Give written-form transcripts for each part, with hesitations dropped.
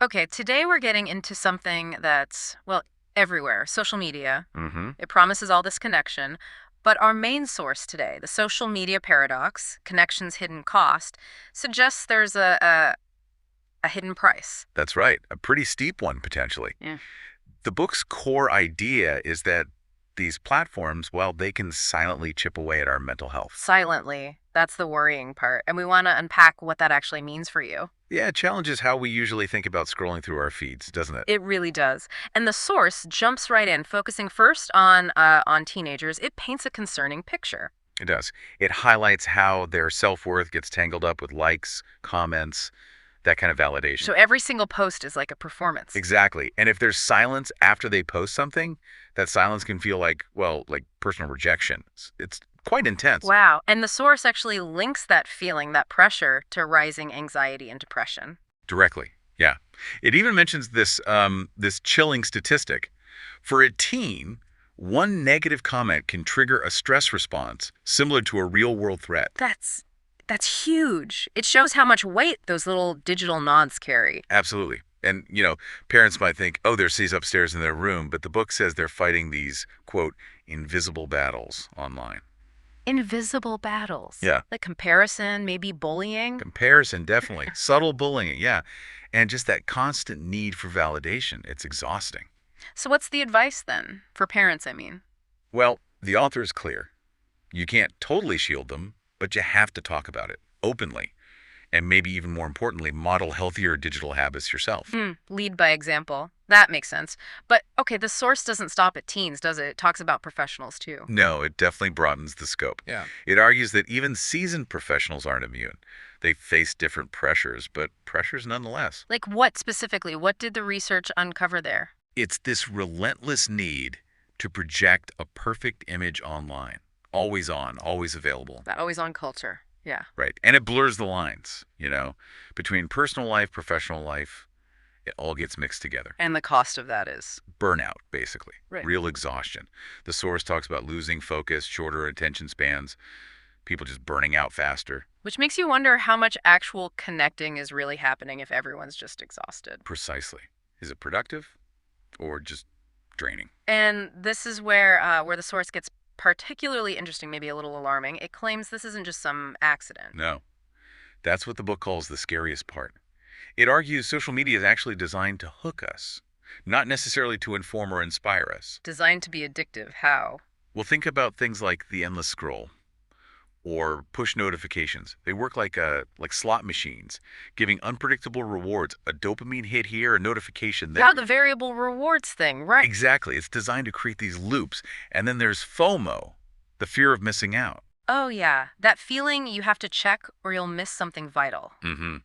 Okay, today we're getting into something that's, well, everywhere social media. Hmm. It promises all this connection. But our main source today, the social media paradox, connection's hidden cost, suggests there's a hidden price. That's right. A pretty steep one, potentially. Yeah. The book's core idea is that these platforms, well, they can silently chip away at our mental health. Silently. That's the worrying part. And we want to unpack what that actually means for you. Yeah, it challenges how we usually think about scrolling through our feeds, doesn't it? It really does. And the source jumps right in, focusing first on teenagers. It paints a concerning picture. It does. It highlights how their self-worth gets tangled up with likes, comments, that kind of validation. So every single post is like a performance. Exactly. And if there's silence after they post something, that silence can feel like, well, like personal rejection. It's quite intense. Wow. And the source actually links that feeling, that pressure, to rising anxiety and depression. Directly. Yeah. It even mentions this chilling statistic. For a teen, one negative comment can trigger a stress response similar to a real-world threat. That's huge. It shows how much weight those little digital nods carry. Absolutely. And, parents might think, oh, there's upstairs in their room, but the book says they're fighting these, quote, invisible battles online. Invisible battles. Yeah. Like comparison, maybe bullying. Comparison, definitely. Subtle bullying, yeah. And just that constant need for validation. It's exhausting. So what's the advice then? For parents, I mean. Well, the author is clear. You can't totally shield them, but you have to talk about it openly. And maybe even more importantly, model healthier digital habits yourself. Lead by example. That makes sense. But okay, the source doesn't stop at teens, does it? It talks about professionals too. No, it definitely broadens the scope. Yeah. It argues that even seasoned professionals aren't immune. They face different pressures, but pressures nonetheless. Like what specifically? What did the research uncover there? It's this relentless need to project a perfect image online. Always on, always available. That always on culture. Yeah. Right. And it blurs the lines, between personal life, professional life. It all gets mixed together. And the cost of that is Burnout, basically. right. Real exhaustion. The source talks about losing focus, shorter attention spans, people just burning out faster. Which makes you wonder how much actual connecting is really happening if everyone's just exhausted. Precisely. Is it productive or just draining? And this is where the source gets particularly interesting, maybe a little alarming. It claims this isn't just some accident. No. That's what the book calls the scariest part. It argues social media is actually designed to hook us, not necessarily to inform or inspire us. Designed to be addictive. How? Well, think about things like the endless scroll or push notifications. They work like slot machines, giving unpredictable rewards, a dopamine hit here, a notification there. How the variable rewards thing, right? Exactly. It's designed to create these loops. And then there's FOMO, the fear of missing out. Oh, yeah. That feeling you have to check or you'll miss something vital. Hmm.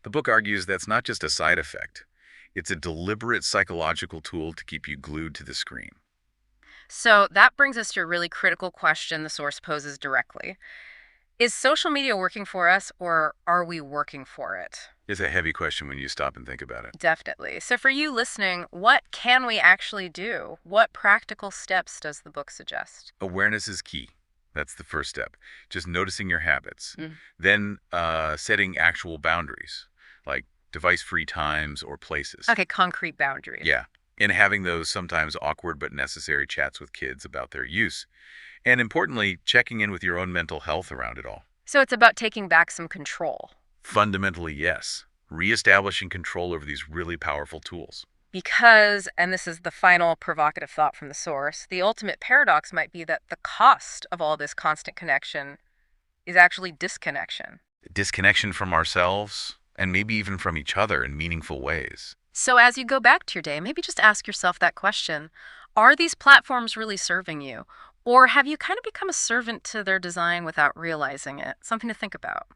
The book argues that's not just a side effect. It's a deliberate psychological tool to keep you glued to the screen. So that brings us to a really critical question the source poses directly. Is social media working for us or are we working for it? It's a heavy question when you stop and think about it. Definitely. So for you listening, what can we actually do? What practical steps does the book suggest? Awareness is key. That's the first step. Just noticing your habits. Mm. Then setting actual boundaries, like device-free times or places. Okay, concrete boundaries. Yeah. And having those sometimes awkward but necessary chats with kids about their use. And importantly, checking in with your own mental health around it all. So it's about taking back some control. Fundamentally, yes. Reestablishing control over these really powerful tools. Because, and this is the final provocative thought from the source, the ultimate paradox might be that the cost of all this constant connection is actually disconnection. Disconnection from ourselves and maybe even from each other in meaningful ways. So as you go back to your day, maybe just ask yourself that question. Are these platforms really serving you? Or have you kind of become a servant to their design without realizing it? Something to think about.